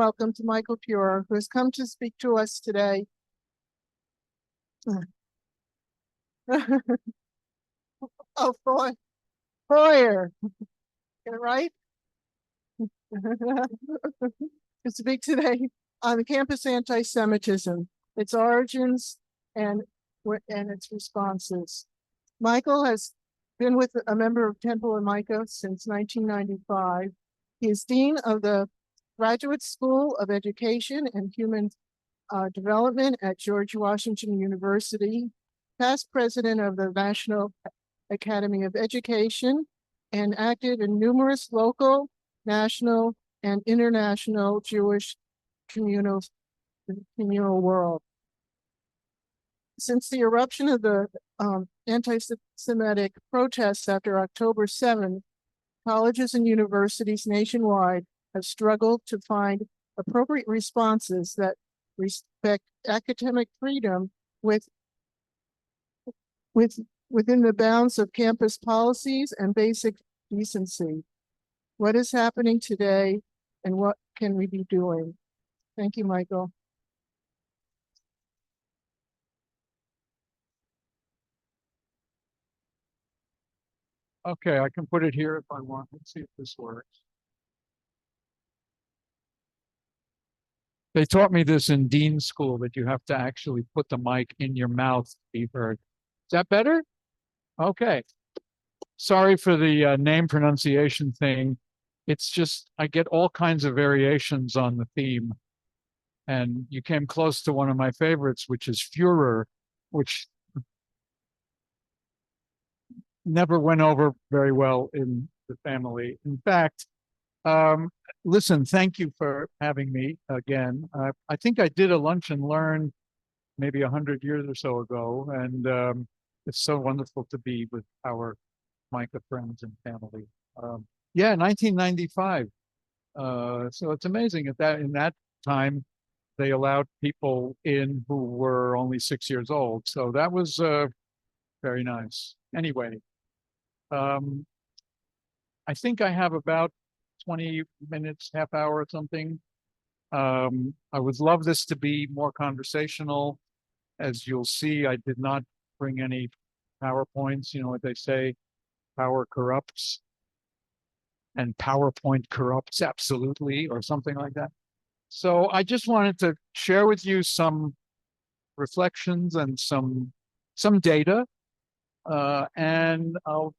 welcome to Michael Feuer, who has come to speak to us today. Oh, Feuer. Get it right? To speak today on campus anti-Semitism, its origins and its responses. Michael has been a member of Temple Micah since 1995. He is Dean of the Graduate School of Education and Human Development at George Washington University, past president of the National Academy of Education, and active in numerous local, national, and international Jewish communal world. Since the eruption of the anti-Semitic protests after October 7th, colleges and universities nationwide have struggled to find appropriate responses that respect academic freedom within the bounds of campus policies and basic decency. What is happening today and what can we be doing? Thank you, Michael. Okay, I can put it here if I want. Let's see if this works. They taught me this in Dean School, that you have to actually put the mic in your mouth to be heard. Is that better? Okay. Sorry for the name pronunciation thing. It's just, I get all kinds of variations on the theme. And you came close to one of my favorites, which is Feuer, which never went over very well in the family. In fact, listen, thank you for having me again. I think I did a lunch and learn maybe 100 years or so ago, and it's so wonderful to be with our Micah friends and family. Yeah, 1995. So it's amazing that in that time they allowed people in who were only 6 years old. So that was very nice. Anyway, I think I have about 20 minutes, half hour or something. I would love this to be more conversational. As you'll see, I did not bring any PowerPoints. You know what they say, power corrupts and PowerPoint corrupts absolutely, or something like that. So I just wanted to share with you some reflections and some data, and I'll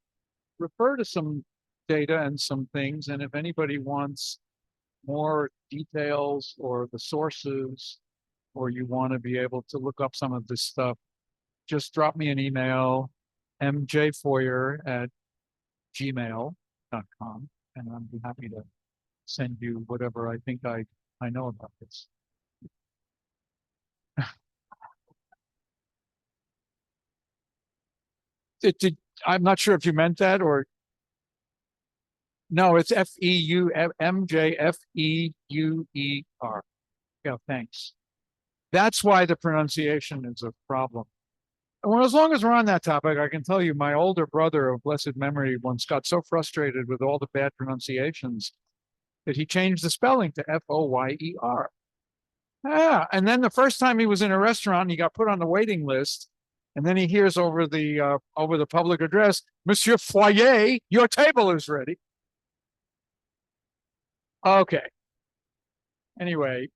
refer to some data and some things. And if anybody wants more details or the sources, or you want to be able to look up some of this stuff, just drop me an email, mjfeuer@gmail.com, and I'd be happy to send you whatever I think I know about this. I'm not sure if you meant that or no, it's MJFEUER. Yeah, thanks. That's why the pronunciation is a problem. Well, as long as we're on that topic, I can tell you my older brother of blessed memory once got so frustrated with all the bad pronunciations that he changed the spelling to Foyer. Yeah, and then the first time he was in a restaurant, he got put on the waiting list, and then he hears over the public address, "Monsieur Feuer, your table is ready." Okay. Anyway,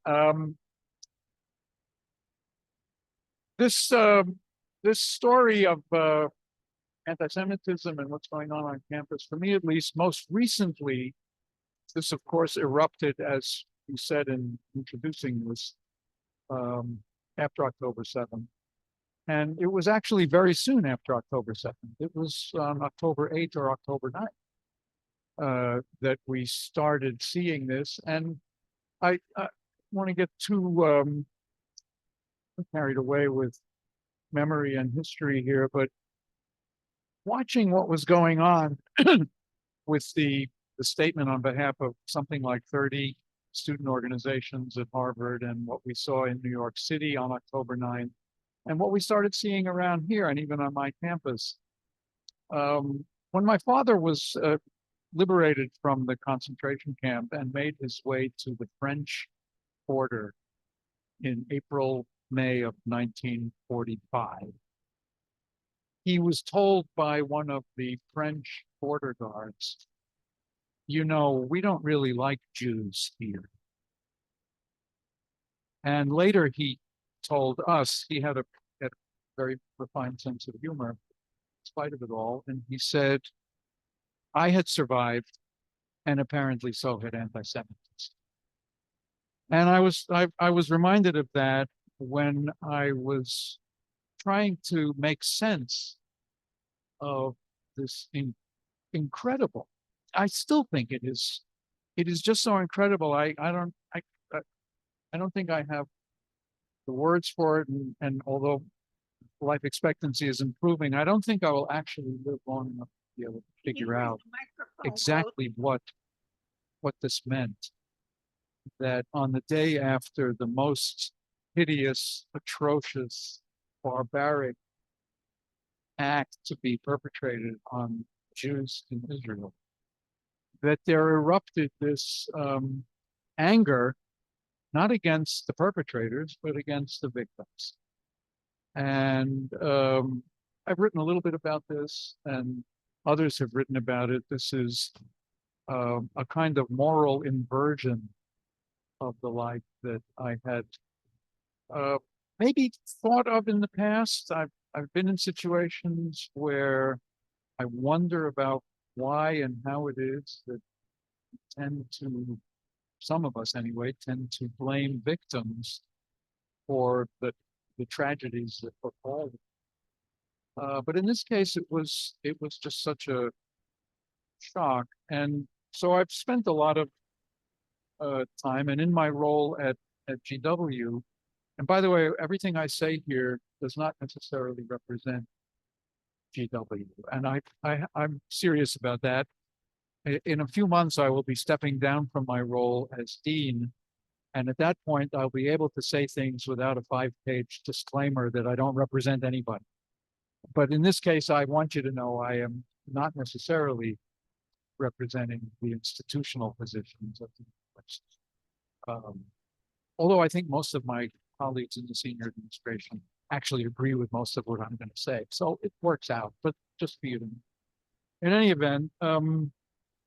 this story of anti-Semitism and what's going on campus, for me at least, most recently, this of course erupted, as you said in introducing this, after October 7th. And it was actually very soon after October 2nd. It was on October 8th or October 9th that we started seeing this. And I want to get too carried away with memory and history here, but watching what was going on with the statement on behalf of something like 30 student organizations at Harvard, and what we saw in New York City on October 9th, and what we started seeing around here and even on my campus. When my father was liberated from the concentration camp and made his way to the French border in April, May of 1945. He was told by one of the French border guards, you know, we don't really like Jews here. And later he told us, he had a very refined sense of humor in spite of it all. And he said, I had survived, and apparently so had anti-Semitism. And I was reminded of that when I was trying to make sense of this incredible. I still think it is just so incredible. I don't think I have the words for it, and although life expectancy is improving, I don't think I will actually live long enough to be able to figure out exactly what this meant. That on the day after the most hideous, atrocious, barbaric act to be perpetrated on Jews in Israel, that there erupted this anger, not against the perpetrators, but against the victims. And I've written a little bit about this, and others have written about it. This is a kind of moral inversion of the like that I had maybe thought of in the past. I've been in situations where I wonder about why and how it is that we tend to, some of us anyway, tend to blame victims for the tragedies that befall them. But in this case, it was just such a shock. And so I've spent a lot of time, and in my role at GW, and by the way, everything I say here does not necessarily represent GW, and I'm serious about that. In a few months, I will be stepping down from my role as dean, and at that point, I'll be able to say things without a 5-page disclaimer that I don't represent anybody. But in this case, I want you to know I am not necessarily representing the institutional positions of the university. Although I think most of my colleagues in the senior administration actually agree with most of what I'm going to say. So it works out, but just for you to know. In any event,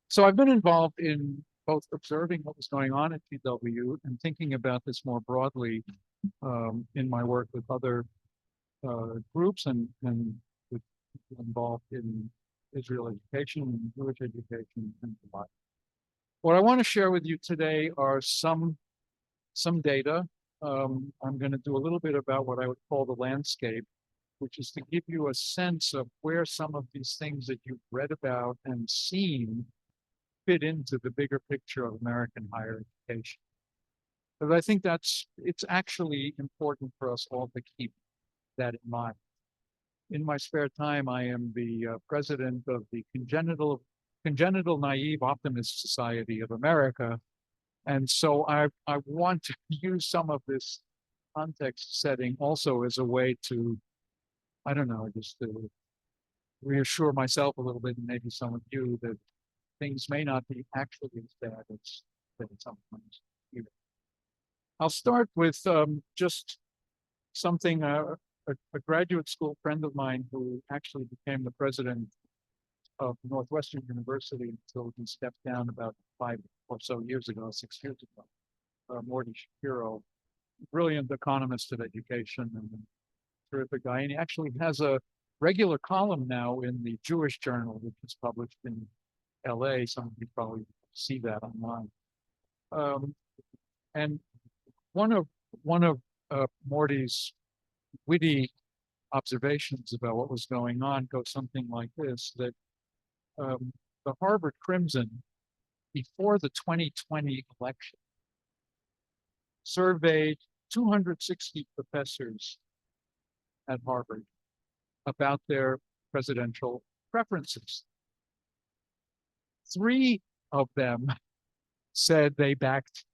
so I've been involved in both observing what was going on at GW and thinking about this more broadly in my work with other groups and with people involved in Israel education and Jewish education and the like. What I want to share with you today are some data. I'm going to do a little bit about what I would call the landscape, which is to give you a sense of where some of these things that you've read about and seen fit into the bigger picture of American higher education. Because I think it's actually important for us all to keep that in mind. In my spare time, I am the president of the Congenital Naive Optimist Society of America. And so I want to use some of this context setting also as a way to, I don't know, just to reassure myself a little bit, and maybe some of you, that things may not be actually as bad as sometimes either. I'll start with just something, a graduate school friend of mine who actually became the president of Northwestern University until he stepped down about 5 or so years ago, 6 years ago, Morty Shapiro, brilliant economist of education and a terrific guy. And he actually has a regular column now in the Jewish Journal, which is published in LA. Some of you probably see that online. And one of Morty's witty observations about what was going on goes something like this: that the Harvard Crimson, before the 2020 election, surveyed 260 professors at Harvard about their presidential preferences. 3 of them said they backed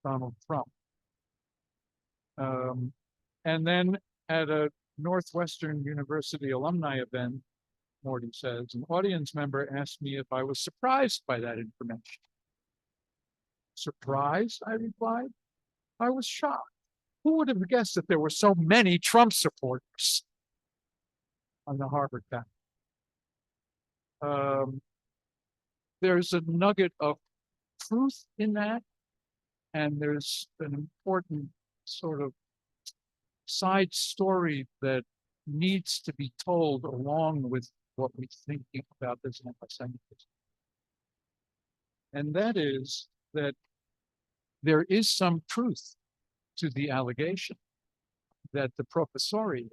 Donald Trump. And then at a Northwestern University alumni event, Morty says, an audience member asked me if I was surprised by that information. Surprised, I replied. I was shocked. Who would have guessed that there were so many Trump supporters on the Harvard faculty? There's a nugget of truth in that, and there's an important sort of side story that needs to be told along with what we're thinking about this antisemitism. And that is that there is some truth to the allegation that the professoriate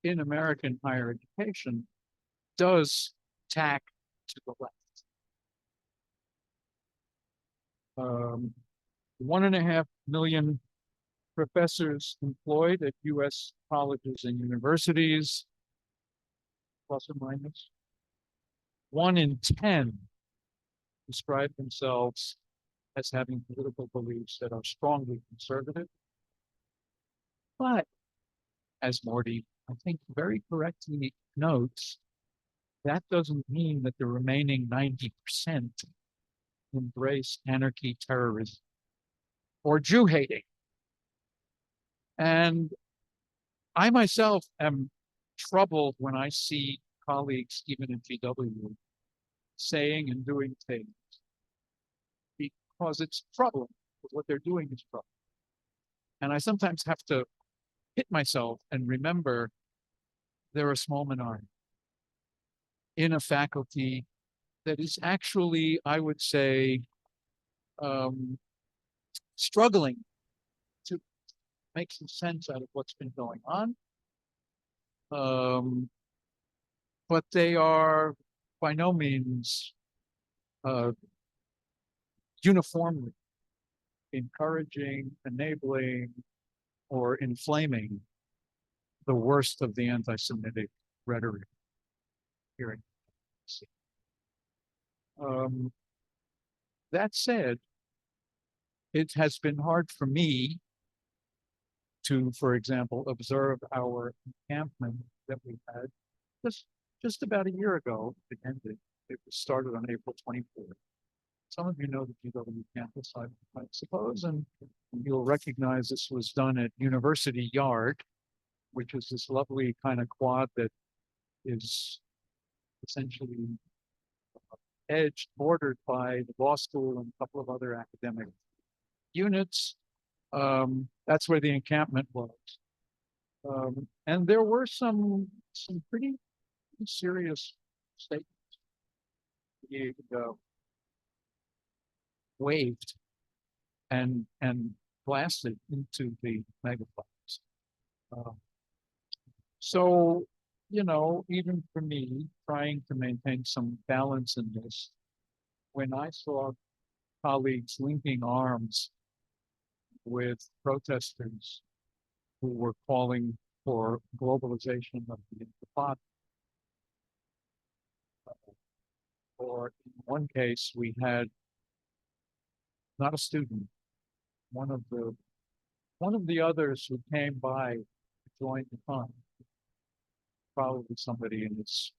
in American higher education does tack to the left. 1.5 million professors employed at US colleges and universities, plus or minus. 1 in 10 describe themselves as having political beliefs that are strongly conservative. But, as Morty, I think, very correctly notes, that doesn't mean that the remaining 90% embrace anarchy, terrorism, or Jew hating. And I myself am troubled when I see colleagues, even in GW, saying and doing things because it's troubling. What they're doing is troubling. And I sometimes have to hit myself and remember they're a small minority in a faculty that is actually, I would say, struggling to make some sense out of what's been going on. But they are by no means uniformly encouraging, enabling, or inflaming the worst of the anti-Semitic rhetoric here in DC. That said, it has been hard for me to, for example, observe our encampment that we had just about a year ago. It ended. It was started on April 24th. Some of you know the GW campus, I suppose, and you'll recognize this was done at University Yard, which is this lovely kind of quad that is essentially edged, bordered by the law school and a couple of other academic units. That's where the encampment was. And there were some pretty serious statements being waved and blasted into the megaphones. So, you know, even for me, trying to maintain some balance in this, when I saw colleagues linking arms with protesters who were calling for globalization of the Intifada, or in one case, we had not a student, one of the others who came by to join the fun, probably somebody in his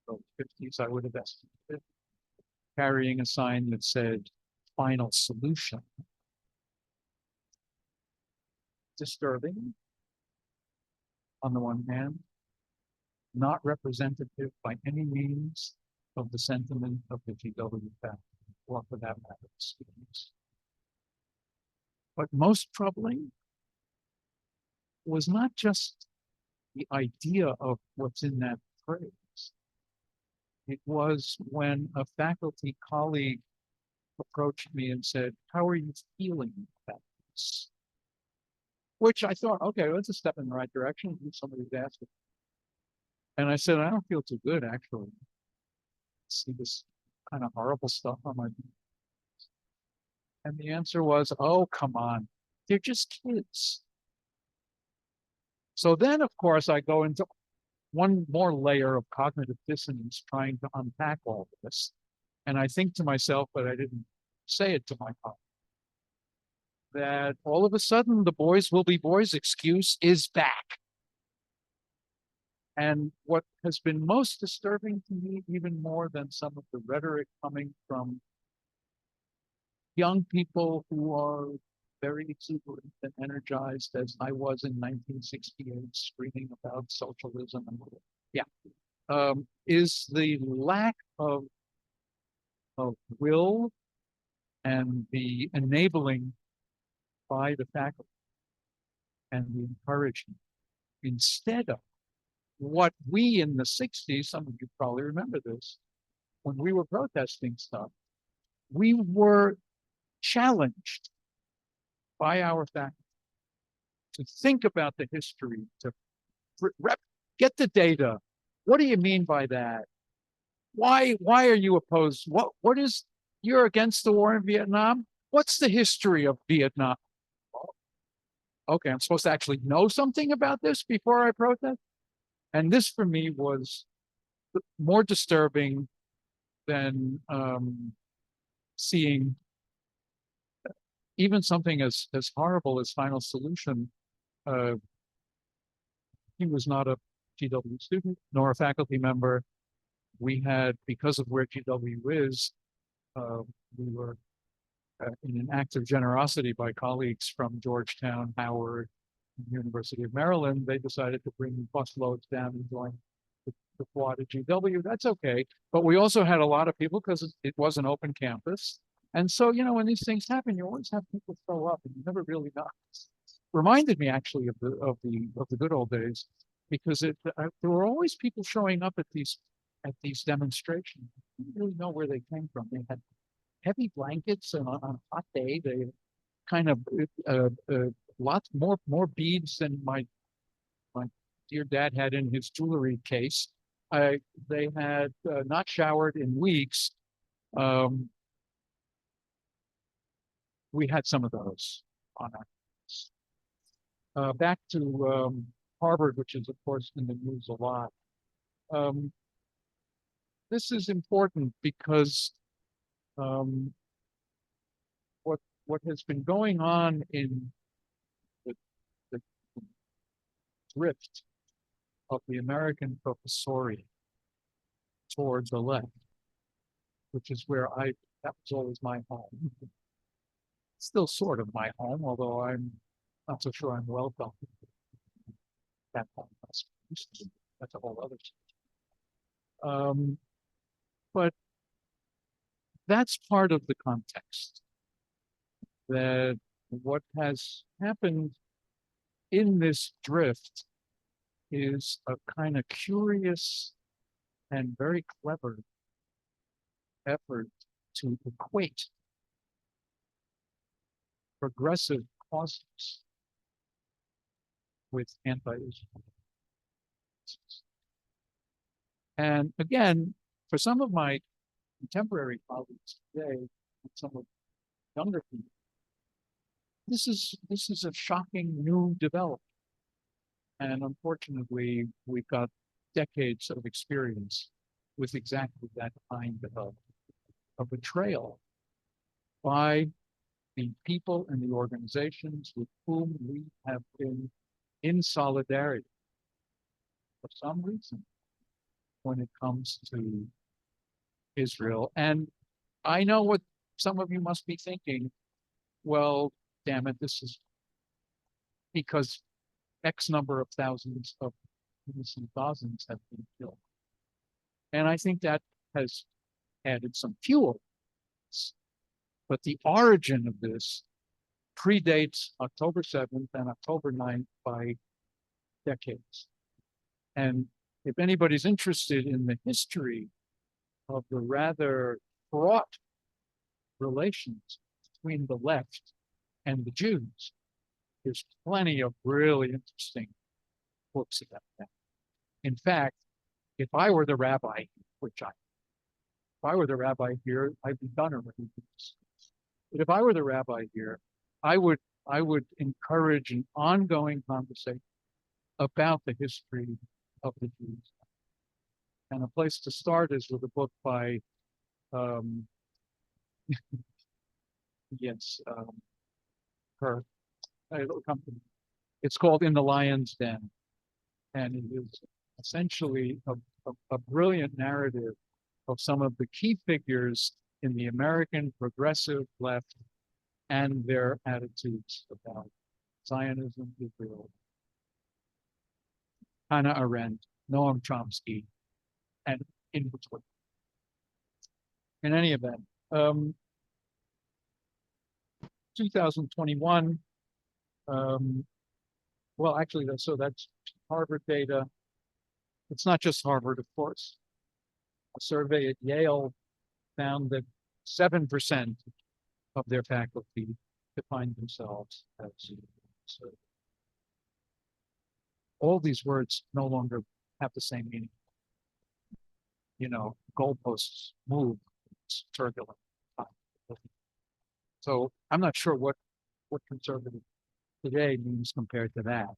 50s, I would have estimated, carrying a sign that said "Final Solution." Disturbing on the one hand, not representative by any means of the sentiment of the GW faculty, or for that matter, students. But most troubling was not just the idea of what's in that phrase. It was when a faculty colleague approached me and said, "How are you feeling about this?" Which I thought, okay, well, that's a step in the right direction. Somebody's asking. And I said, "I don't feel too good, actually. See this kind of horrible stuff on my feet." And the answer was, "Oh, come on. They're just kids." So then, of course, I go into one more layer of cognitive dissonance trying to unpack all of this. And I think to myself, but I didn't say it to my colleague, that all of a sudden the boys will be boys excuse is back. And what has been most disturbing to me, even more than some of the rhetoric coming from young people who are very exuberant and energized as I was in 1968, screaming about socialism and is the lack of will and the enabling by the faculty and the encouragement instead of what we in the 60s, some of you probably remember this, when we were protesting stuff, we were challenged by our faculty to think about the history, to get the data. What do you mean by that? Why are you opposed? What is, you're against the war in Vietnam? What's the history of Vietnam? Okay, I'm supposed to actually know something about this before I protest? And this for me was more disturbing than seeing even something as horrible as Final Solution. He was not a GW student nor a faculty member. We had, because of where GW is, we were in an act of generosity by colleagues from Georgetown, Howard, and University of Maryland. They decided to bring busloads down and join the quad at GW. That's okay. But we also had a lot of people because it was an open campus. And so, you know, when these things happen, you always have people show up and you never really know. Reminded me actually of the good old days, because there were always people showing up at these demonstrations. You didn't really know where they came from. They had heavy blankets, and on a hot day, they kind of lots more beads than my dear dad had in his jewelry case. They had not showered in weeks. We had some of those on our back to Harvard, which is of course in the news a lot. This is important because what has been going on in the drift of the American professoriate towards the left, which is where that was always my home. Still sort of my home, although I'm not so sure I'm welcome. That home, that's a whole other story. But that's part of the context. That what has happened in this drift is a kind of curious and very clever effort to equate progressive causes with anti-Islam. And again, for some of my contemporary colleagues today, and some of younger people, this is a shocking new development. And unfortunately, we've got decades of experience with exactly that kind of betrayal by the people and the organizations with whom we have been in solidarity for some reason when it comes to Israel. And I know what some of you must be thinking. Well, damn it, this is because X number of thousands of innocent Gazans have been killed. And I think that has added some fuel. But the origin of this predates October 7th and October 9th by decades. And if anybody's interested in the history of the rather fraught relations between the left and the Jews, there's plenty of really interesting books about that. In fact, if I were the rabbi, if I were the rabbi here, I'd be done already. But if I were the rabbi here, I would encourage an ongoing conversation about the history of the Jews. And a place to start is with a book by her little company. It's called In the Lion's Den, and it is essentially a brilliant narrative of some of the key figures in the American progressive left and their attitudes about Zionism, Israel, Hannah Arendt, Noam Chomsky, and in between. In any event, 2021, well, actually, that's Harvard data. It's not just Harvard, of course. A survey at Yale found that 7% of their faculty define themselves as conservative. All these words no longer have the same meaning. You know, goalposts move. It's turbulent. So I'm not sure what conservative today means compared to that.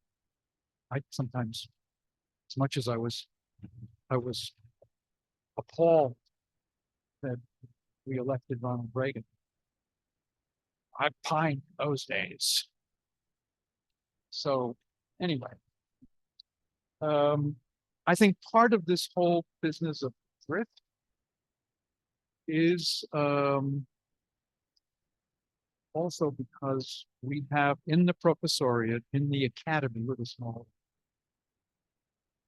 I sometimes, as much as I was appalled that we elected Ronald Reagan, I pined those days. So anyway, I think part of this whole business of thrift is also because we have in the professoriate, in the academy with a small,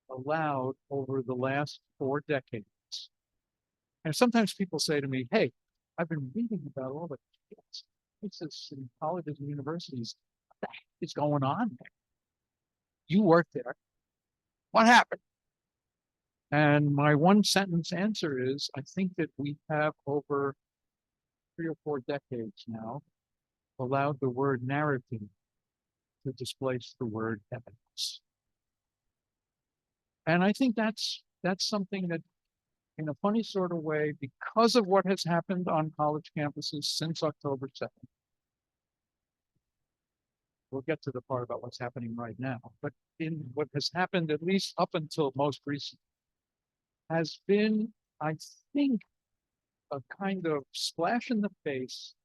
allowed over the last 4 decades. And sometimes people say to me, hey, I've been reading about all the cases in colleges and universities. What the heck is going on there? You work there. What happened? And my one sentence answer is, I think that we have over 3 or 4 decades now allowed the word narrative to displace the word evidence. And I think that's something that, in a funny sort of way, because of what has happened on college campuses since October 7th, we'll get to the part about what's happening right now, but in what has happened, at least up until most recent, has been, I think, a kind of splash in the face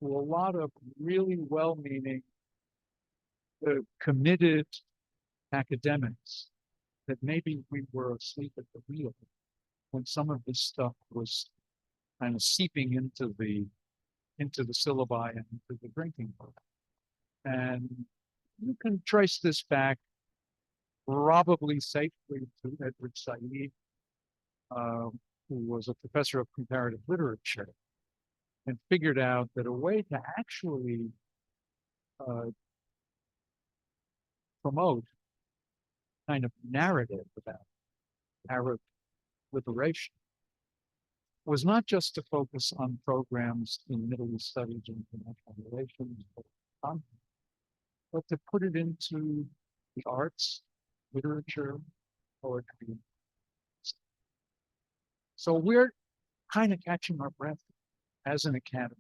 to a lot of really well-meaning, committed academics that maybe we were asleep at the wheel when some of this stuff was kind of seeping into the syllabi and into the drinking book. And you can trace this back probably safely to Edward Said, who was a professor of comparative literature, and figured out that a way to actually promote kind of narrative about Arab liberation was not just to focus on programs in Middle East studies and international relations, but to put it into the arts, literature, poetry. So we're kind of catching our breath as an academy,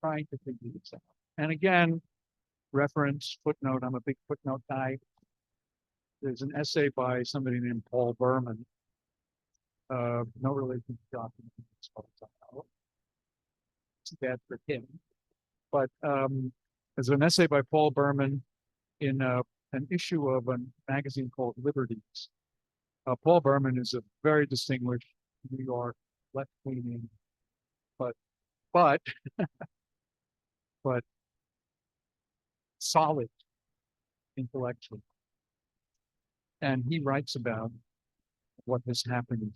trying to figure this out. And again, reference, footnote, I'm a big footnote guy. There's an essay by somebody named Paul Berman, no relation to document, as far as I know. It's bad for him. But there's an essay by Paul Berman in an issue of a magazine called Liberties. Paul Berman is a very distinguished New York left-leaning, but solid intellectually. And he writes about what has happened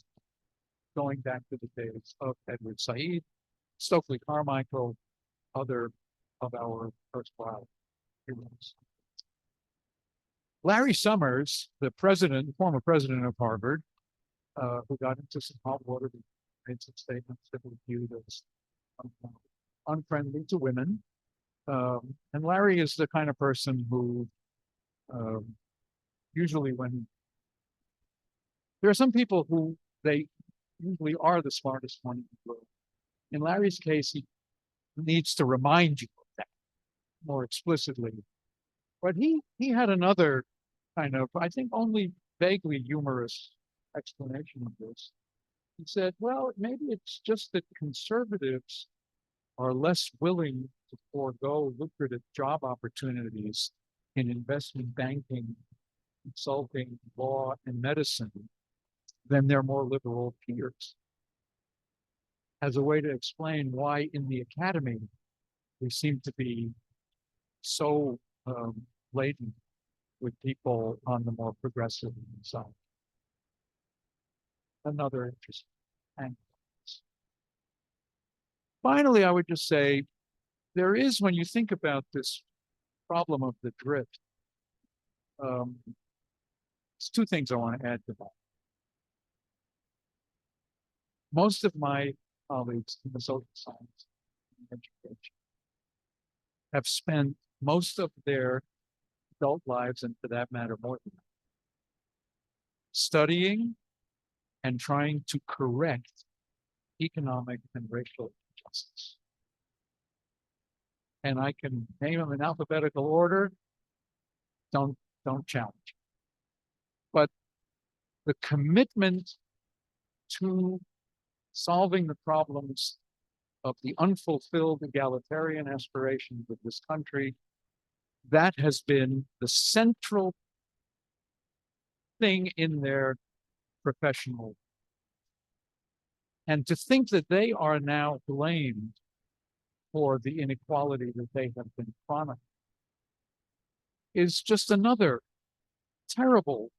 going back to the days of Edward Said, Stokely Carmichael, other of our erstwhile heroes. Larry Summers, the former president of Harvard, who got into some hot water, made some statements that were viewed as unfriendly to women. And Larry is the kind of person who usually when there are some people who they usually are the smartest one in the world. In Larry's case, he needs to remind you of that more explicitly. But he had another kind of, I think, only vaguely humorous explanation of this. He said, well, maybe it's just that conservatives are less willing to forego lucrative job opportunities in investment banking, consulting, law, and medicine than their more liberal peers. As a way to explain why in the academy, we seem to be so laden with people on the more progressive side. Another interesting angle. Finally, I would just say there is, when you think about this problem of the drift, there's two things I want to add to that. Most of my colleagues in the social science and education have spent most of their adult lives, and for that matter, more than that, studying and trying to correct economic and racial injustice. And I can name them in alphabetical order. Don't challenge. But the commitment to solving the problems of the unfulfilled egalitarian aspirations of this country, that has been the central thing in their professional. And to think that they are now blamed for the inequality that they have been chronicling is just another terrible,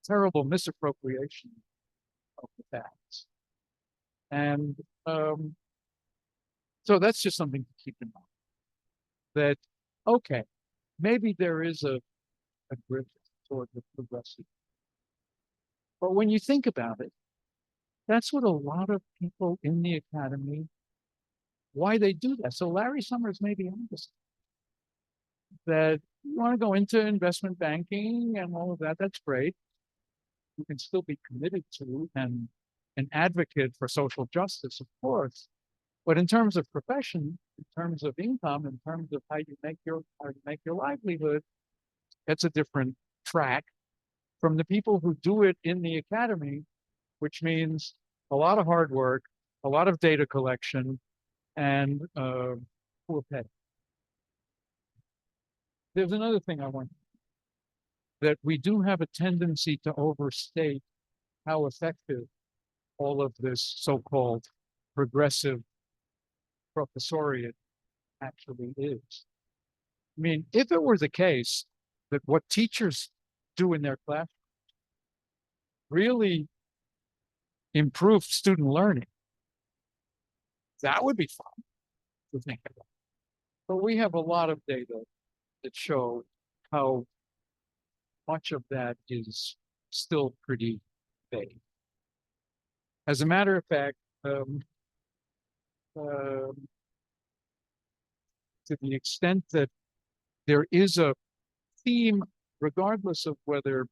terrible misappropriation of the facts. And so that's just something to keep in mind. That, okay, maybe there is a drift toward the progressive. But when you think about it, that's what a lot of people in the academy, why they do that. So Larry Summers may be on this. That you want to go into investment banking and all of that, that's great. You can still be committed to and an advocate for social justice, of course. But in terms of profession, in terms of income, in terms of how you make your livelihood, it's a different track from the people who do it in the academy, which means a lot of hard work, a lot of data collection, and poor pay. There's another thing I want, that we do have a tendency to overstate how effective all of this so-called progressive professoriate actually is. I mean, if it were the case that what teachers do in their classroom really improved student learning, that would be fun to think about. But we have a lot of data that show how much of that is still pretty vague. As a matter of fact, to the extent that there is a theme, regardless of whether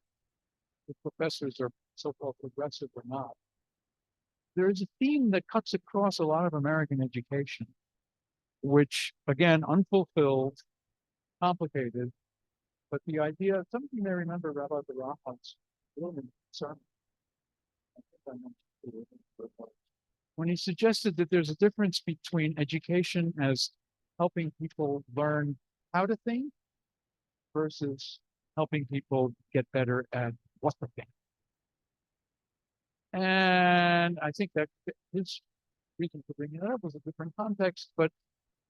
the professors are so-called progressive or not, there is a theme that cuts across a lot of American education, which, again, unfulfilled, complicated, but the idea, some of you may remember Rabbi Barach's sermon, when he suggested that there's a difference between education as helping people learn how to think versus helping people get better at what to think. And I think that his reason for bringing it up was a different context, but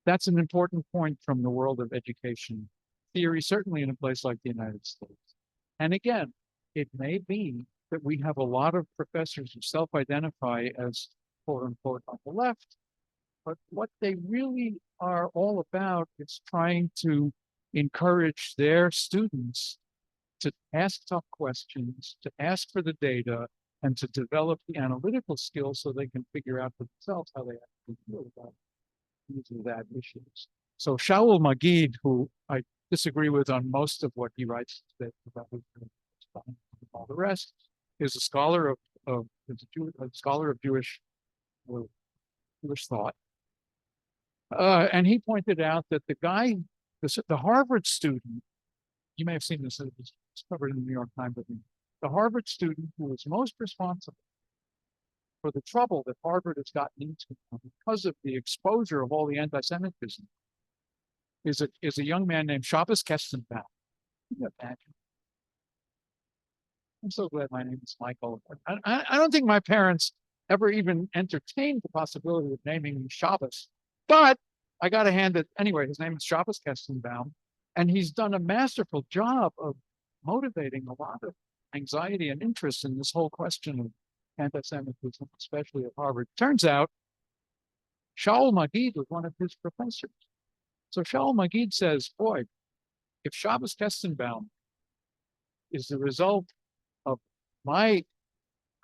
that's an important point from the world of education theory, certainly in a place like the United States. And again, it may be that we have a lot of professors who self-identify as quote unquote on the left, but what they really are all about is trying to encourage their students to ask tough questions, to ask for the data, and to develop the analytical skills so they can figure out for themselves how they actually feel about these or that issues. So Shaul Magid, who I disagree with on most of what he writes about all the rest, is a scholar of Jewish thought. And he pointed out that the guy, the Harvard student, you may have seen this, it's covered in the New York Times, I think, the Harvard student who was most responsible for the trouble that Harvard has gotten into because of the exposure of all the anti-Semitism is a young man named Shabbos Kestenbaum. Can you imagine? I'm so glad my name is Michael. I don't think my parents ever even entertained the possibility of naming me Shabbos, but I got to hand it anyway. His name is Shabbos Kestenbaum, and he's done a masterful job of motivating a lot of anxiety and interest in this whole question of anti-Semitism, especially at Harvard. Turns out, Shaul Magid was one of his professors. So Shaul Magid says, boy, if Shabbos Kestenbaum is the result of my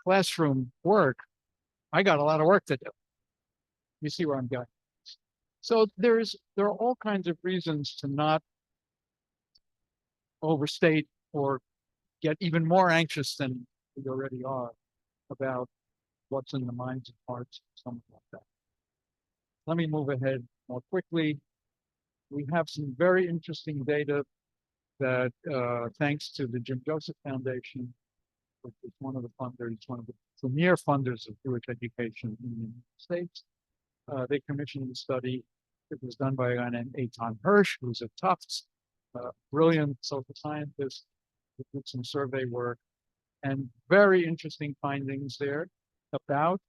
classroom work, I got a lot of work to do. You see where I'm going. So there are all kinds of reasons to not overstate or get even more anxious than we already are about what's in the minds and hearts of someone like that. Let me move ahead more quickly. We have some very interesting data that, thanks to the Jim Joseph Foundation, which is one of the funders, one of the premier funders of Jewish education in the United States, they commissioned a study. It was done by a guy named Eitan Hirsch, who's at Tufts, brilliant social scientist who did some survey work, and very interesting findings there about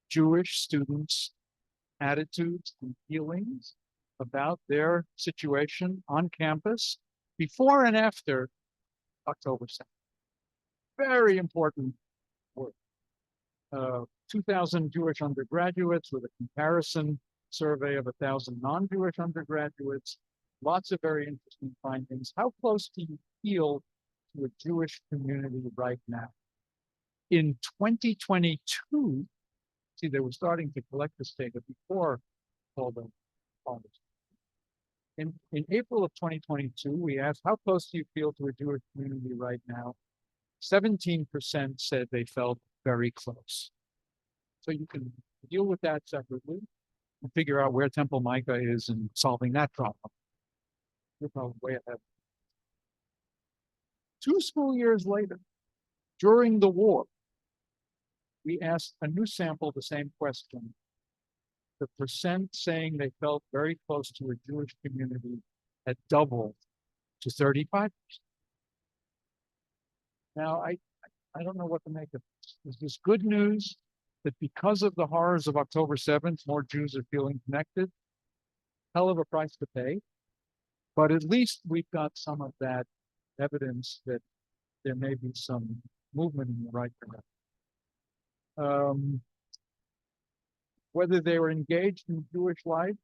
Jewish students' attitudes and feelings about their situation on campus before and after October 2nd. Very important work. 2,000 Jewish undergraduates with a comparison survey of 1,000 non-Jewish undergraduates. Lots of very interesting findings. How close do you feel to a Jewish community right now? In 2022, see, they were starting to collect this data before all the problems. In April of 2022, we asked, how close do you feel to a Jewish community right now? 17% said they felt very close. So you can deal with that separately and figure out where Temple Micah is in solving that problem. You're probably way ahead. 2 school years later, during the war, we asked a new sample the same question. The percent saying they felt very close to a Jewish community had doubled to 35%. Now, I don't know what to make of this. Is this good news that because of the horrors of October 7th, more Jews are feeling connected? Hell of a price to pay. But at least we've got some of that evidence that there may be some movement in the right direction. Whether they were engaged in Jewish life,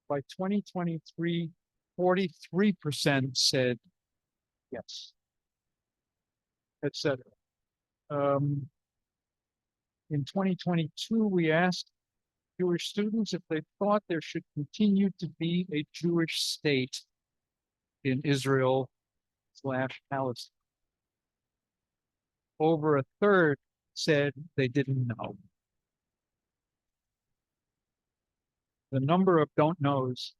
by 2023, 43% said yes, etc. In 2022, we asked Jewish students if they thought there should continue to be a Jewish state in Israel/Palestine. Over a third said they didn't know. The number of don't knows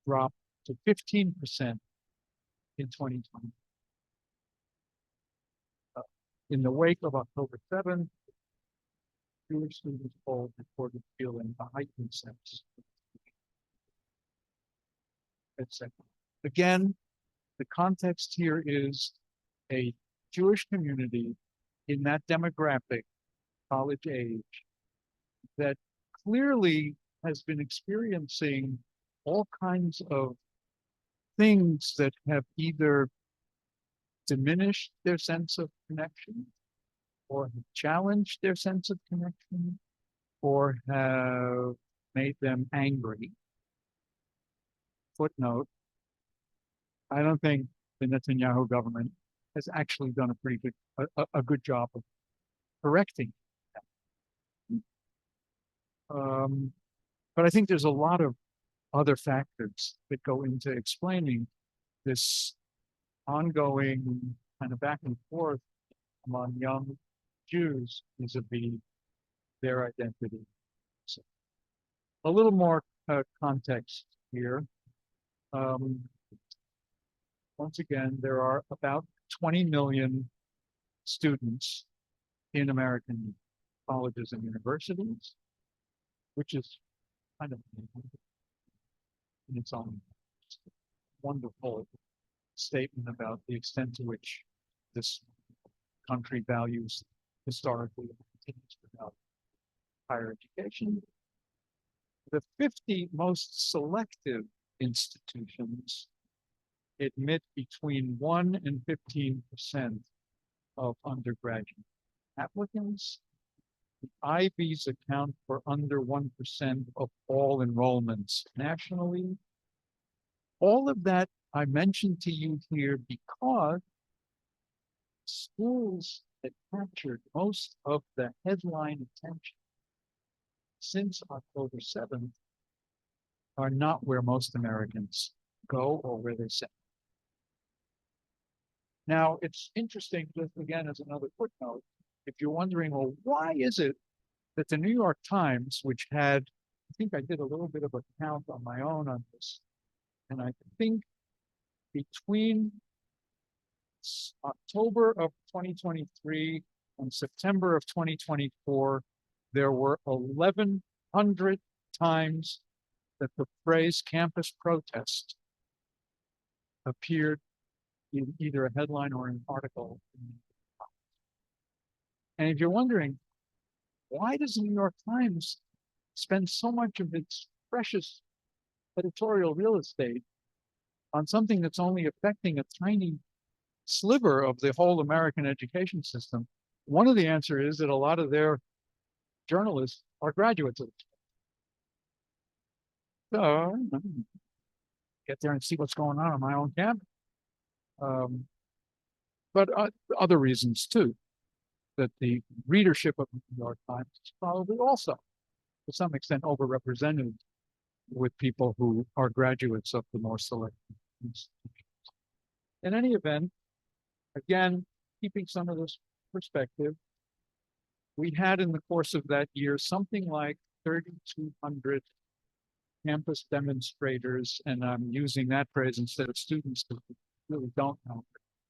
dropped to 15% in 2020. In the wake of October 7th, Jewish students polled reported feeling a heightened sense, etc. Again, the context here is a Jewish community in that demographic, college age, that clearly has been experiencing all kinds of things that have either diminished their sense of connection, or have challenged their sense of connection, or have made them angry. Footnote, I don't think the Netanyahu government has actually done a pretty good, a good job of correcting that. But I think there's a lot of other factors that go into explaining this ongoing kind of back and forth among young Jews vis-a-vis their identity. So, a little more context here. Once again, there are about 20 million students in American colleges and universities, which is kind of in its own wonderful statement about the extent to which this country values historically and continues to value higher education. The 50 most selective institutions admit between 1 and 15% of undergraduate applicants. The Ivies account for under 1% of all enrollments nationally. All of that I mentioned to you here because schools that captured most of the headline attention since October 7th are not where most Americans go or where they sit. Now, it's interesting, just again, as another footnote, if you're wondering, well, why is it that the New York Times, which had, I think I did a little bit of a count on my own on this, and I think between October of 2023 and September of 2024, there were 1,100 times that the phrase campus protest appeared in either a headline or an article. And if you're wondering, why does the New York Times spend so much of its precious editorial real estate on something that's only affecting a tiny sliver of the whole American education system? One of the answers is that a lot of their journalists are graduates of it. So get there and see what's going on my own campus. But other reasons too, that the readership of the New York Times is probably also, to some extent, overrepresented with people who are graduates of the more select institutions. In any event, again, keeping some of this perspective, we had in the course of that year something like 3,200 campus demonstrators, and I'm using that phrase instead of students because we really don't know.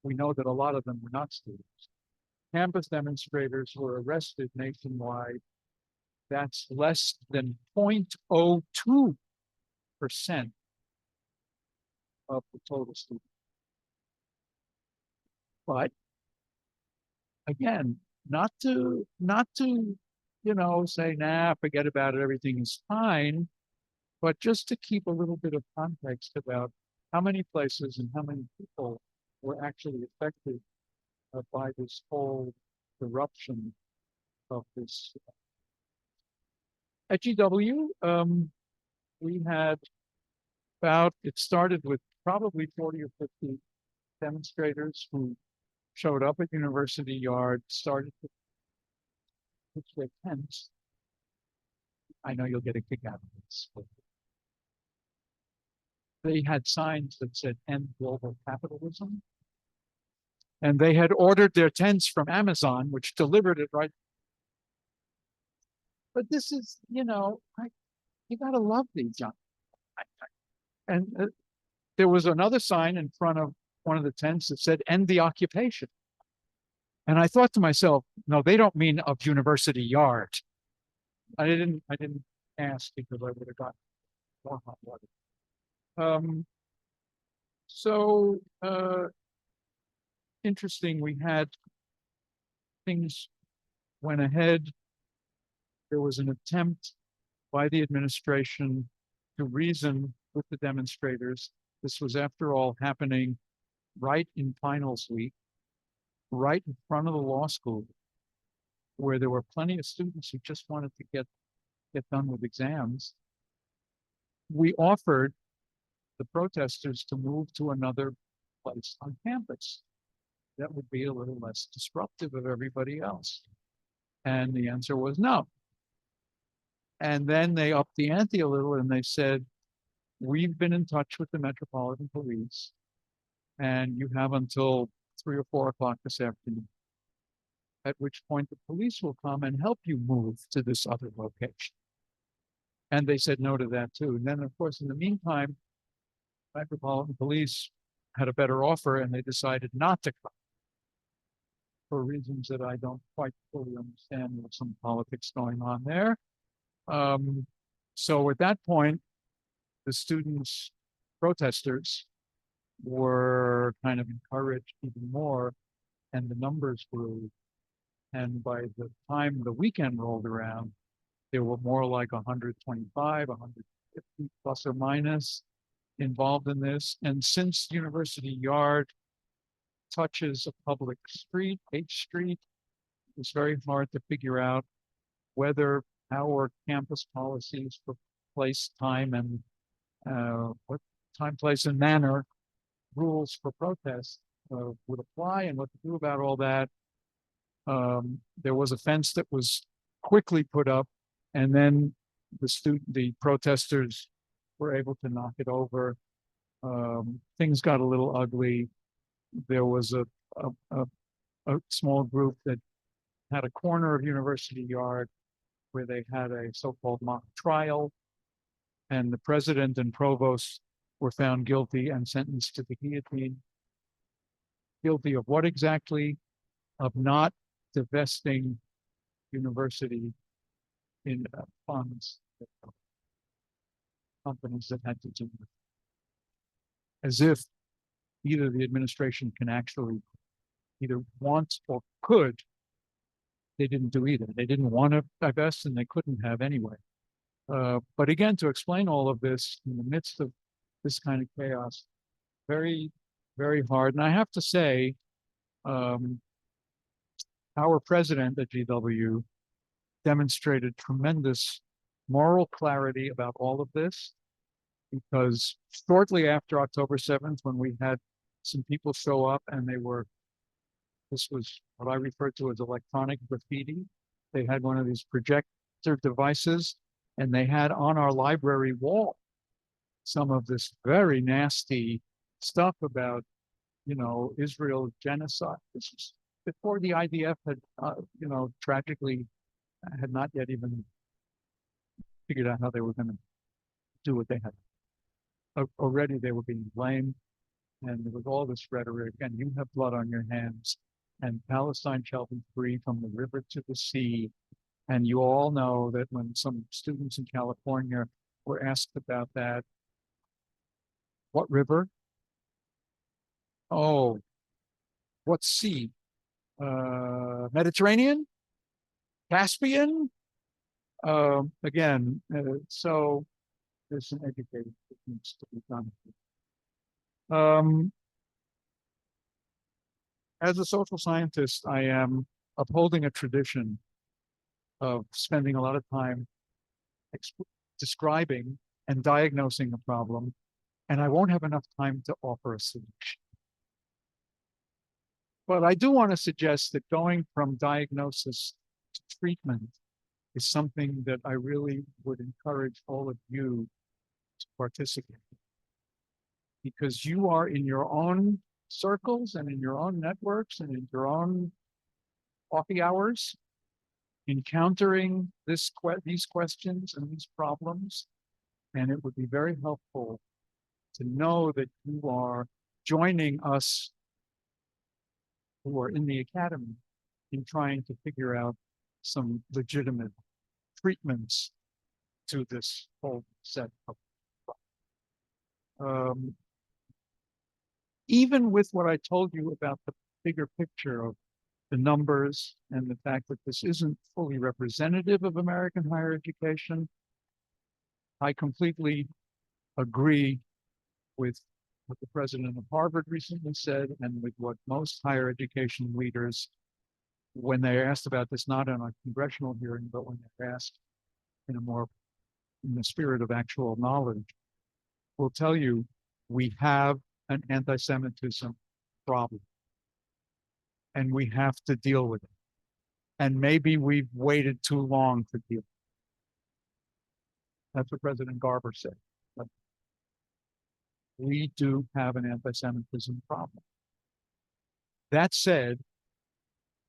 We know that a lot of them were not students. Campus demonstrators were arrested nationwide. That's less than 0.02% of the total students. But again, not to, say, nah, forget about it, everything is fine, but just to keep a little bit of context about how many places and how many people were actually affected by this whole eruption of this. At GW, we had it started with probably 40 or 50 demonstrators who showed up at University Yard, started to pitch their tents. I know you'll get a kick out of this. They had signs that said "End Global Capitalism." And they had ordered their tents from Amazon, which delivered it right. But this is, you gotta love these young. And there was another sign in front of one of the tents that said "End the Occupation." And I thought to myself, no, they don't mean of University Yard. I didn't ask because I would have gotten more hot water. Interesting, we had things went ahead. There was an attempt by the administration to reason with the demonstrators. This was, after all, happening right in finals week, right in front of the law school, where there were plenty of students who just wanted to get done with exams. We offered the protesters to move to another place on campus that would be a little less disruptive of everybody else. And the answer was no. And then they upped the ante a little and they said, we've been in touch with the Metropolitan Police and you have until 3 or 4 o'clock this afternoon, at which point the police will come and help you move to this other location. And they said no to that too. And then, of course, in the meantime, Metropolitan Police had a better offer and they decided not to come for reasons that I don't quite fully understand. There's some politics going on there. So at that point, the students, protesters, were kind of encouraged even more, and the numbers grew. And by the time the weekend rolled around, There were more like 125, 150 plus or minus involved in this. And since University Yard touches a public street, H Street, it's very hard to figure out whether our campus policies for place, time, and what time, place, and manner rules for protest would apply, and what to do about all that. There was a fence that was quickly put up, and then the protesters were able to knock it over. Things got a little ugly. There was a small group that had a corner of University Yard where they had a so-called mock trial, and the president and provost were found guilty and sentenced to the guillotine. Guilty of what exactly? Of not divesting university in funds, companies that had to do with it. As if either the administration can actually either want or could. They didn't do either. They didn't want to divest, and they couldn't have anyway. But again, to explain all of this in the midst of this kind of chaos, very, very hard. And I have to say, our president at GW demonstrated tremendous moral clarity about all of this, because shortly after October 7th, when we had some people show up and this was what I refer to as electronic graffiti. They had one of these projector devices, and they had on our library wall some of this very nasty stuff about, Israel genocide. This was before the IDF had, tragically had not yet even figured out how they were going to do what they had. Already they were being blamed, and there was all this rhetoric, and you have blood on your hands, and Palestine shall be free from the river to the sea. And you all know that when some students in California were asked about that, what river? Oh, what sea? Mediterranean? Caspian? Again, so there's some educating that needs to be done. As a social scientist, I am upholding a tradition of spending a lot of time describing and diagnosing a problem, and I won't have enough time to offer a solution. But I do want to suggest that going from diagnosis to treatment is something that I really would encourage all of you to participate in. Because you are in your own circles and in your own networks and in your own coffee hours encountering these questions and these problems. And it would be very helpful to know that you are joining us who are in the academy in trying to figure out some legitimate treatments to this whole set of problems. Even with what I told you about the bigger picture of the numbers and the fact that this isn't fully representative of American higher education, I completely agree with what the president of Harvard recently said, and with what most higher education leaders, when they are asked about this, not in a congressional hearing, but when they're asked in the spirit of actual knowledge, will tell you we have an anti-Semitism problem, and we have to deal with it. And maybe we've waited too long to deal. That's what President Garber said. But we do have an anti-Semitism problem. That said,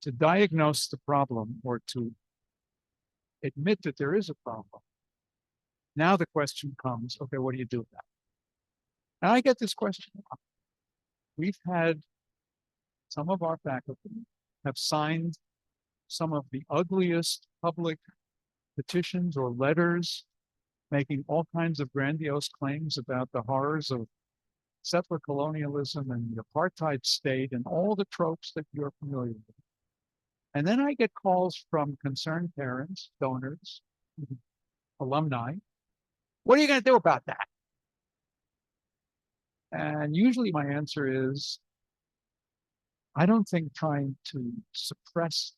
to diagnose the problem or to admit that there is a problem, now the question comes, okay, what do you do about it? And I get this question a lot. We've had some of our faculty have signed some of the ugliest public petitions or letters making all kinds of grandiose claims about the horrors of settler colonialism and the apartheid state and all the tropes that you're familiar with. And then I get calls from concerned parents, donors, alumni. What are you going to do about that? And usually my answer is, I don't think trying to suppress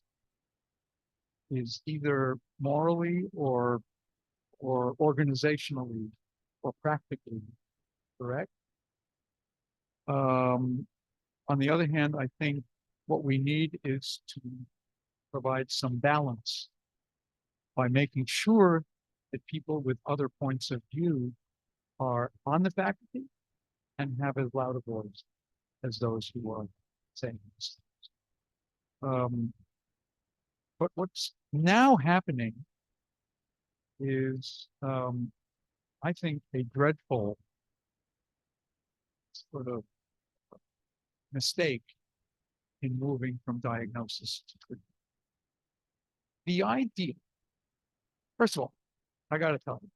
is either morally or organizationally or practically correct. On the other hand, I think what we need is to provide some balance by making sure that people with other points of view are on the faculty and have as loud a voice as those who are saying this. But what's now happening is, I think, a dreadful sort of mistake in moving from diagnosis to treatment. The idea, first of all, I got to tell you,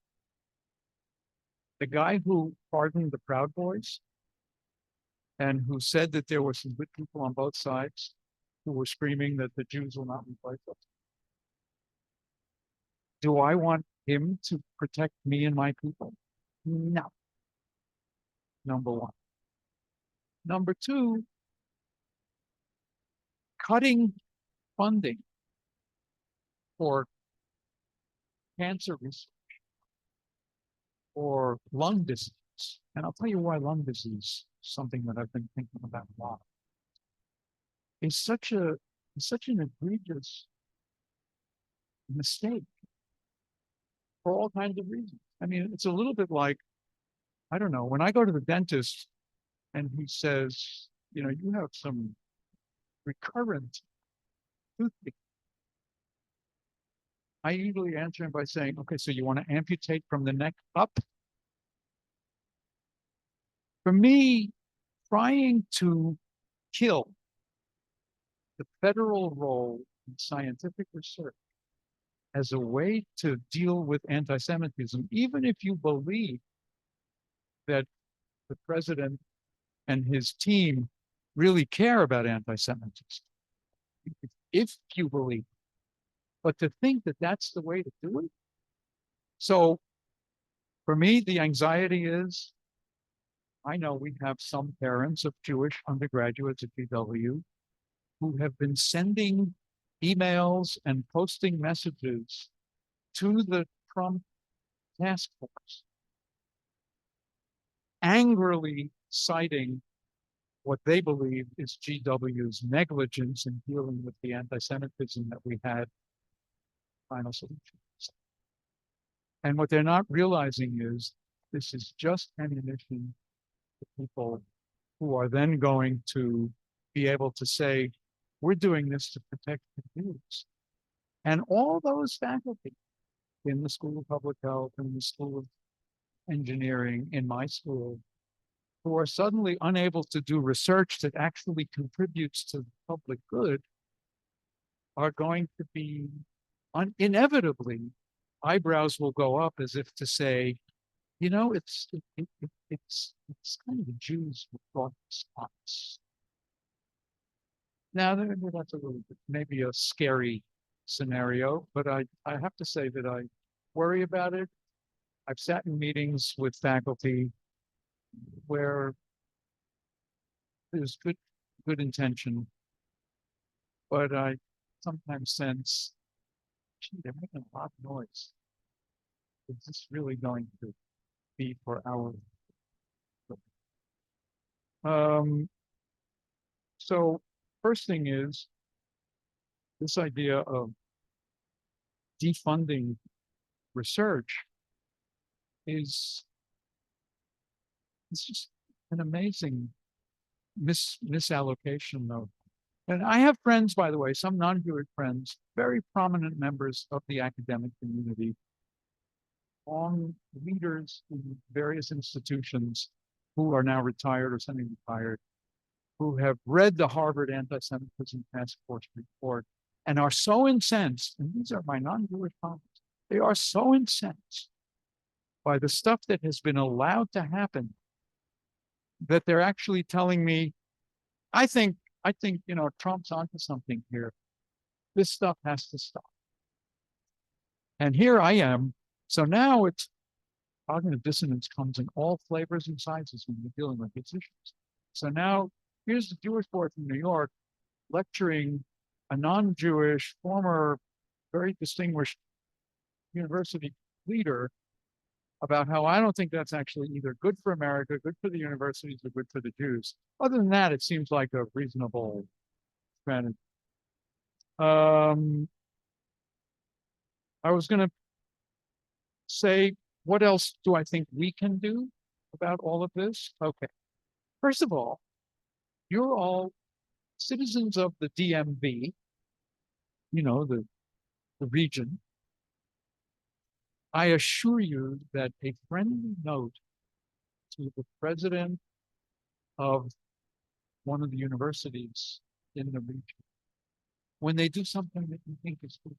the guy who pardoned the Proud Boys and who said that there were some good people on both sides who were screaming that the Jews will not replace us. Do I want him to protect me and my people? No. Number one. Number two, cutting funding for cancer research or lung disease. And I'll tell you why lung disease is something that I've been thinking about a lot. It's such an egregious mistake for all kinds of reasons. I mean, it's a little bit like, I don't know, when I go to the dentist and he says, you know, you have some recurrent toothache. I usually answer him by saying, okay, so you want to amputate from the neck up? For me, trying to kill the federal role in scientific research as a way to deal with anti-Semitism, even if you believe that the president and his team really care about anti-Semitism, if you believe, but to think that that's the way to do it. So for me, the anxiety is, I know we have some parents of Jewish undergraduates at GW who have been sending emails and posting messages to the Trump task force, angrily citing what they believe is GW's negligence in dealing with the anti-Semitism that we had final solutions. And what they're not realizing is this is just ammunition to people who are then going to be able to say, we're doing this to protect the Jews. And all those faculty in the School of Public Health, in the School of Engineering, in my school, who are suddenly unable to do research that actually contributes to the public good, are going to be inevitably, eyebrows will go up as if to say, you know, it's kind of the Jews who brought this on us. Now, that's a little bit, maybe a scary scenario, but I have to say that I worry about it. I've sat in meetings with faculty where there's good intention, but I sometimes sense, gee, they're making a lot of noise. Is this really going to be for our so first thing is this idea of defunding research is it's just an amazing misallocation of. And I have friends, by the way, some non-Jewish friends, very prominent members of the academic community, long leaders in various institutions who are now retired or semi-retired, who have read the Harvard Anti-Semitism Task Force report and are so incensed, and these are my non-Jewish colleagues, they are so incensed by the stuff that has been allowed to happen that they're actually telling me, I think, you know, Trump's onto something here. This stuff has to stop. And here I am. So now it's cognitive dissonance comes in all flavors and sizes when you're dealing with these issues. So now here's the Jewish boy from New York lecturing a non-Jewish, former, very distinguished university leader about how I don't think that's actually either good for America, good for the universities, or good for the Jews. Other than that, it seems like a reasonable strategy. I was going to say, what else do I think we can do about all of this? Okay. First of all, you're all citizens of the DMV, you know, the region. I assure you that a friendly note to the president of one of the universities in the region, when they do something that you think is good,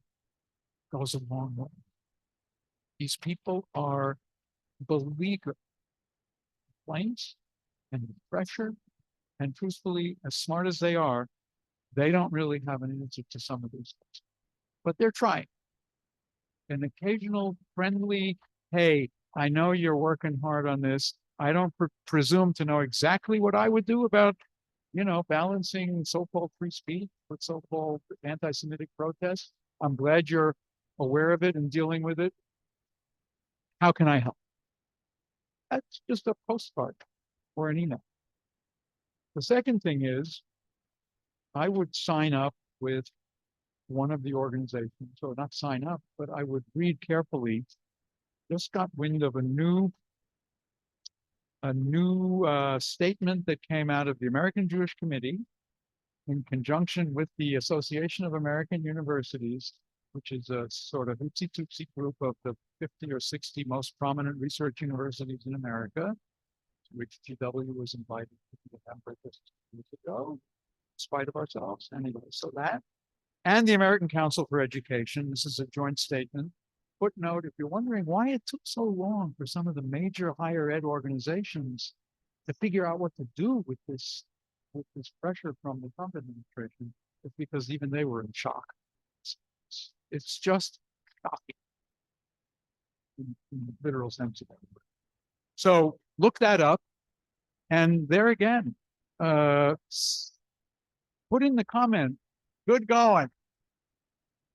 goes a long way. These people are beleaguered complaints and pressure, and truthfully, as smart as they are, they don't really have an answer to some of these things. But they're trying. An occasional friendly, hey, I know you're working hard on this. I don't presume to know exactly what I would do about, you know, balancing so-called free speech with so-called anti-Semitic protests. I'm glad you're aware of it and dealing with it. How can I help? That's just a postcard or an email. The second thing is, I would sign up with one of the organizations, or not sign up, but I would read carefully. Just got wind of a new statement that came out of the American Jewish Committee in conjunction with the Association of American Universities, which is a sort of itsy-tootsie group of the 50 or 60 most prominent research universities in America, to which GW was invited to be a member just 2 years ago, in spite of ourselves. Anyway, so that. And the American Council for Education. This is a joint statement. Footnote, if you're wondering why it took so long for some of the major higher ed organizations to figure out what to do with this pressure from the Trump administration, it's because even they were in shock. It's just shocking in the literal sense of it. So look that up. And there again, put in the comment, good going,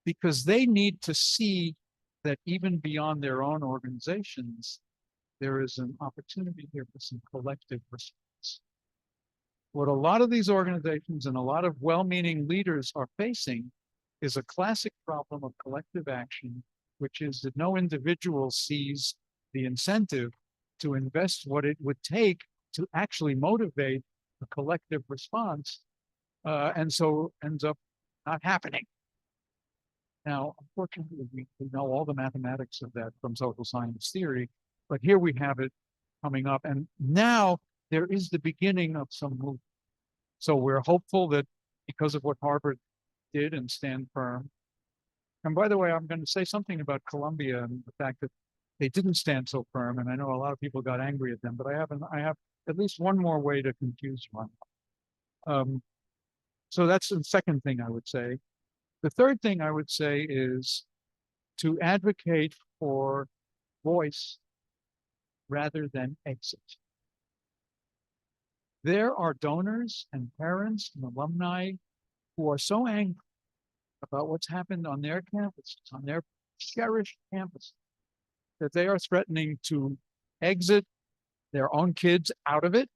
because they need to see that even beyond their own organizations, there is an opportunity here for some collective response. What a lot of these organizations and a lot of well-meaning leaders are facing is a classic problem of collective action, which is that no individual sees the incentive to invest what it would take to actually motivate a collective response, and so ends up not happening. Now, unfortunately, we know all the mathematics of that from social science theory, but here we have it coming up. And now there is the beginning of some movement. So we're hopeful that because of what Harvard did and stand firm. And by the way, I'm going to say something about Columbia and the fact that they didn't stand so firm. And I know a lot of people got angry at them, but I have at least one more way to confuse one. So that's the second thing I would say. The third thing I would say is to advocate for voice rather than exit. There are donors and parents and alumni who are so angry about what's happened on their campuses, on their cherished campus, that they are threatening to exit their own kids out of it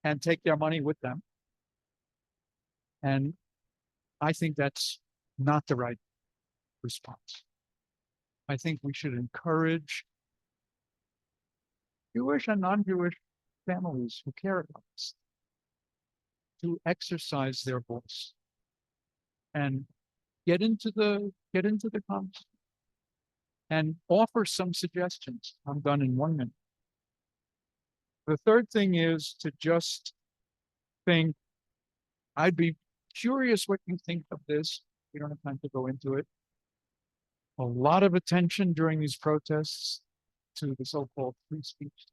and take their money with them. And I think that's not the right response. I think we should encourage Jewish and non-Jewish families who care about this to exercise their voice and get into the conversation and offer some suggestions. I'm done in 1 minute. The third thing is to just think, I'd be curious what you think of this. We don't have time to go into it. A lot of attention during these protests to the so-called free speech.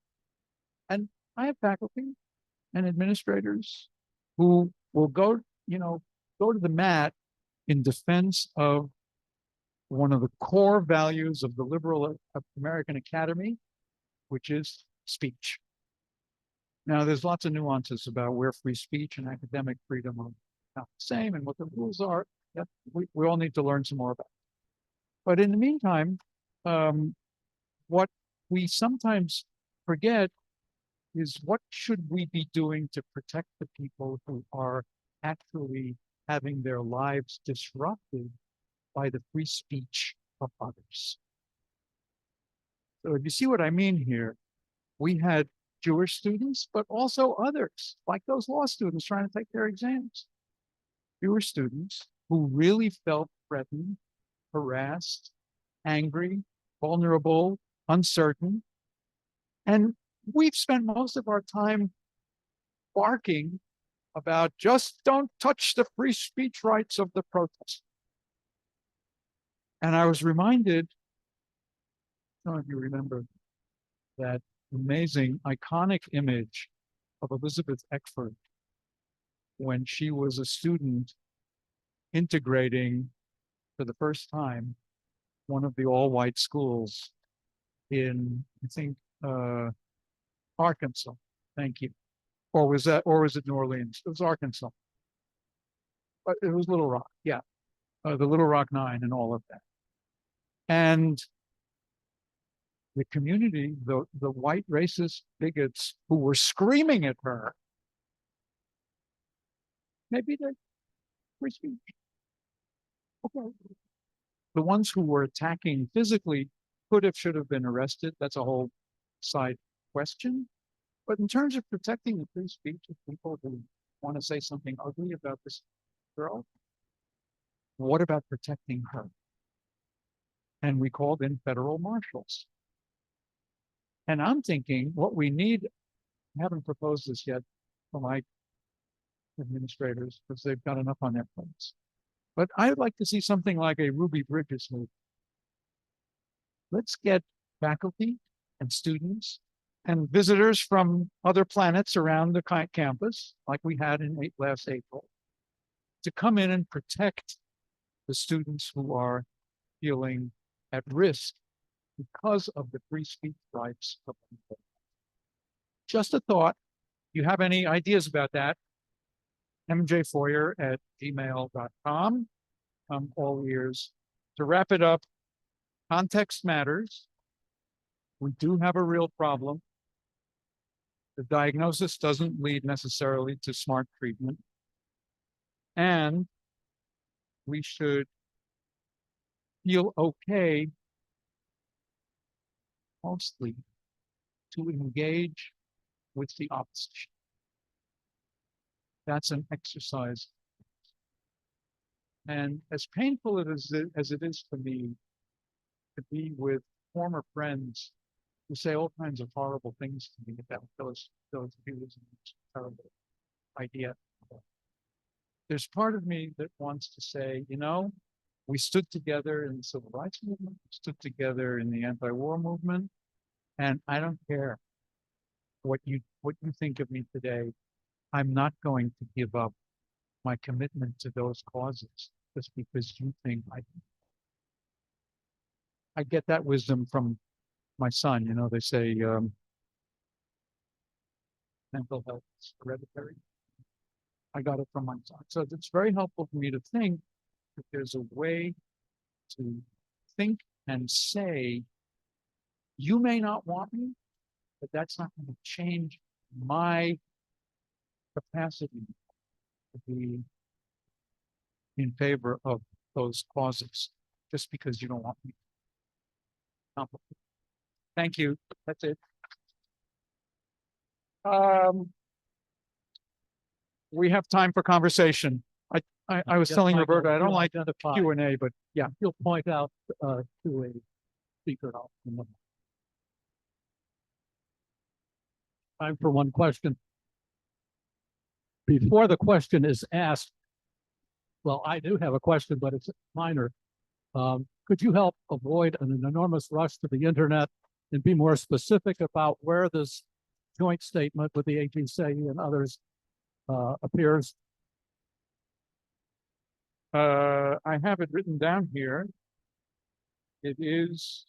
And I have faculty and administrators who will go to the mat in defense of one of the core values of the liberal American Academy, which is speech. Now, there's lots of nuances about where free speech and academic freedom are not the same and what the rules are that we all need to learn some more about. But in the meantime, what we sometimes forget is what should we be doing to protect the people who are actually having their lives disrupted by the free speech of others. So if you see what I mean here, we had Jewish students, but also others, like those law students trying to take their exams. Jewish students who really felt threatened, harassed, angry, vulnerable, uncertain. And we've spent most of our time barking about just don't touch the free speech rights of the protest. And I was reminded, some of you remember that amazing, iconic image of Elizabeth Eckford when she was a student integrating for the first time one of the all-white schools in, I think, Arkansas. Thank you. Or was it New Orleans? It was Arkansas. But it was Little Rock, yeah. The Little Rock Nine and all of that. And the community, the white racist bigots who were screaming at her, maybe they're free speech. Okay. The ones who were attacking physically should have been arrested. That's a whole side question. But in terms of protecting the free speech of people who want to say something ugly about this girl, what about protecting her? And we called in federal marshals. And I'm thinking what we need, I haven't proposed this yet for my administrators because they've got enough on their plates. But I'd like to see something like a Ruby Bridges movie. Let's get faculty and students and visitors from other planets around the campus, like we had in last April, to come in and protect the students who are feeling at risk because of the free speech rights of people. Just a thought. You have any ideas about that? mjfeuer@gmail.com. I'm all ears. To wrap it up, context matters. We do have a real problem. The diagnosis doesn't lead necessarily to smart treatment. And we should feel okay, mostly, to engage with the opposition. That's an exercise. And as painful as it is for me to be with former friends who say all kinds of horrible things to me about those views and terrible idea. There's part of me that wants to say, you know, we stood together in the civil rights movement, we stood together in the anti-war movement, and I don't care what you think of me today. I'm not going to give up my commitment to those causes just because you think I get that wisdom from my son. You know, they say mental health is hereditary. I got it from my son. So it's very helpful for me to think that there's a way to think and say, you may not want me, but that's not going to change my capacity to be in favor of those causes just because you don't want me. Thank you. That's it. We have time for conversation. I was telling Roberta, I don't like Q&A, but yeah. You'll point out to a speaker. Time for one question. Before the question is asked, well, I do have a question, but it's minor. Could you help avoid an enormous rush to the internet and be more specific about where this joint statement with the AGC and others appears? I have it written down here. It is.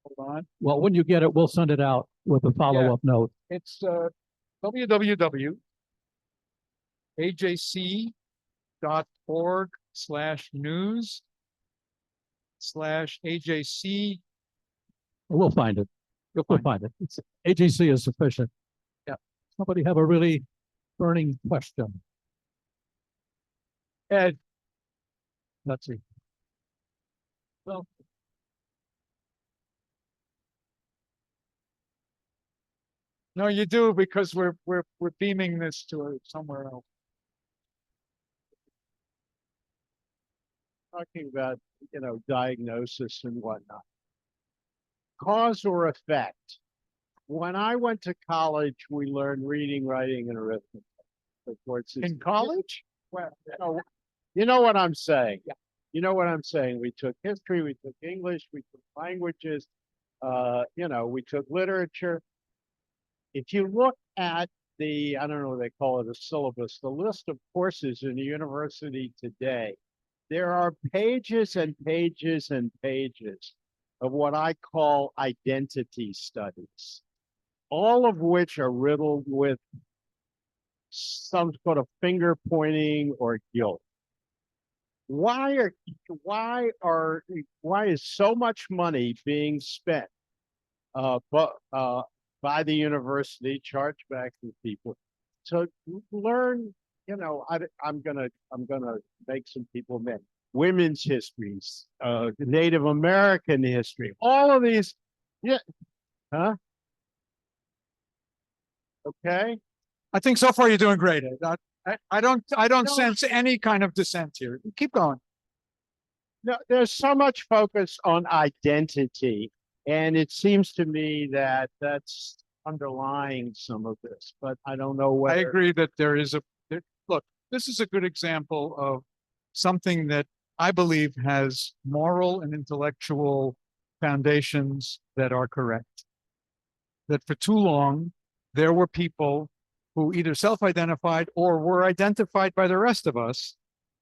Hold on. Well, when you get it, we'll send it out with a follow-up note. It's www.ajc.org/news/AJC. We'll find it. We'll find it. It's, AGC is sufficient. Yeah. Somebody have a really burning question? Ed, Let's see. Well, no, you do, because we're beaming this to somewhere else. Talking about, diagnosis and whatnot. Cause or effect. When I went to college, we learned reading, writing, and arithmetic. Of course, In college? well, you know what I'm saying. Yeah. You know what I'm saying. We took history, we took English, we took languages, we took literature. If you look at the, I don't know what they call it, a syllabus, the list of courses in the university today, there are pages and pages and pages of what I call identity studies, all of which are riddled with some sort of finger pointing or guilt. Why is so much money being spent by the university, charged back to people to learn? I'm gonna make some people mad. Women's histories, Native American history, all of these. Yeah. Huh? Okay. I think so far you're doing great, Ed. I don't No. sense any kind of dissent here. Keep going. No, there's so much focus on identity, and it seems to me that that's underlying some of this, but I don't know I whether. agree that look, this is a good example of something that I believe has moral and intellectual foundations that are correct. That for too long, there were people who either self-identified or were identified by the rest of us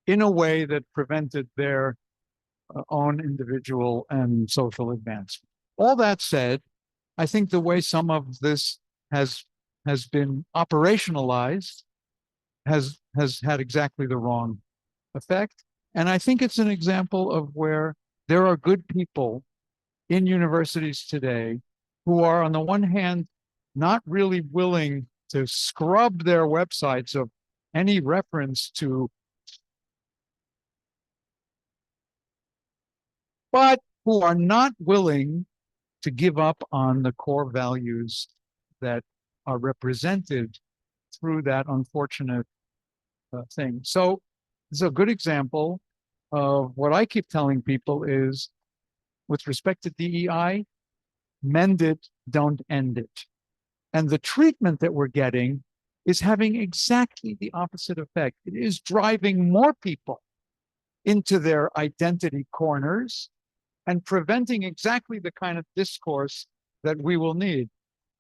in a way that prevented their own individual and social advancement. All that said, I think the way some of this has been operationalized has had exactly the wrong effect. And I think it's an example of where there are good people in universities today who are, on the one hand, not really willing to scrub their websites of any reference to, but who are not willing to give up on the core values that are represented through that unfortunate thing. So it's a good example of what I keep telling people is, with respect to DEI, mend it, don't end it. And the treatment that we're getting is having exactly the opposite effect. It is driving more people into their identity corners and preventing exactly the kind of discourse that we will need.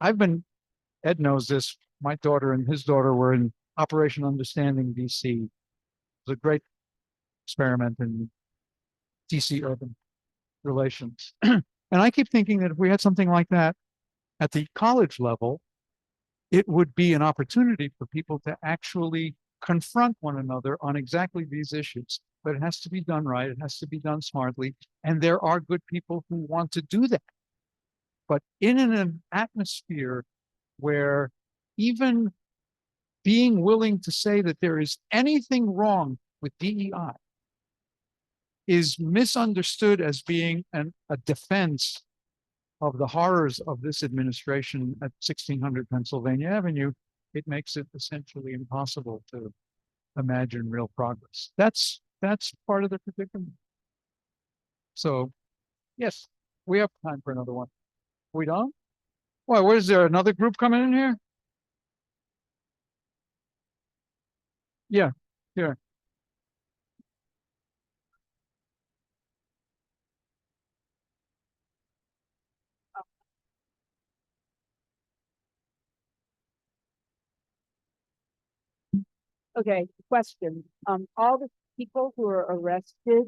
Ed knows this, my daughter and his daughter were in Operation Understanding DC. It was a great experiment in DC urban relations. And I keep thinking that if we had something like that at the college level, it would be an opportunity for people to actually confront one another on exactly these issues. But it has to be done right. It has to be done smartly. And there are good people who want to do that. But in an atmosphere where even being willing to say that there is anything wrong with DEI is misunderstood as being a defense of the horrors of this administration at 1600 Pennsylvania Avenue, it makes it essentially impossible to imagine real progress. That's part of the predicament. So, yes, we have time for another one. We don't? Why, what is there, another group coming in here? Yeah, here. Okay, question. All the people who are arrested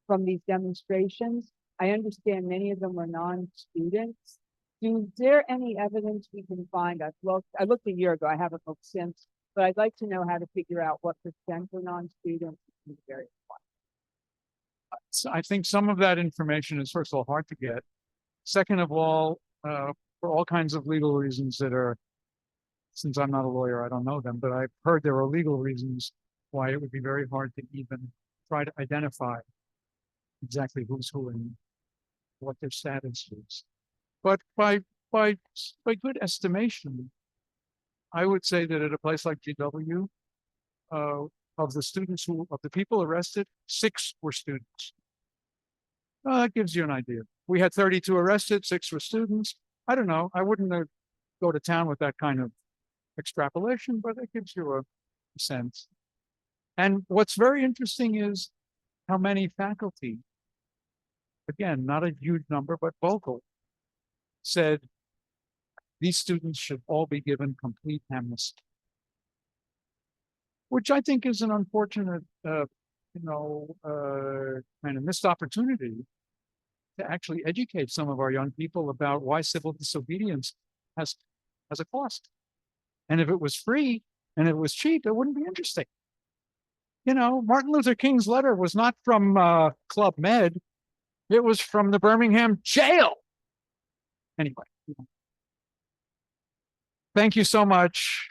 from these demonstrations. I understand many of them were non-students. Is there any evidence we can find? I looked a year ago, I haven't looked since, but I'd like to know how to figure out what percent are non-students. So I think some of that information is, first of all, hard to get. Second of all, for all kinds of legal reasons that are, since I'm not a lawyer, I don't know them, but I've heard there are legal reasons why it would be very hard to even try to identify exactly who's who and what their status is. But by good estimation, I would say that at a place like GW, of the people arrested, 6 were students. That gives you an idea. We had 32 arrested, 6 were students. I don't know. I wouldn't go to town with that kind of extrapolation, but it gives you a sense. And what's very interesting is how many faculty, again, not a huge number, but vocal, said these students should all be given complete amnesty. Which I think is an unfortunate, kind of missed opportunity to actually educate some of our young people about why civil disobedience has a cost. And if it was free and it was cheap, it wouldn't be interesting. Martin Luther King's letter was not from Club Med. It was from the Birmingham jail. Anyway. Thank you so much.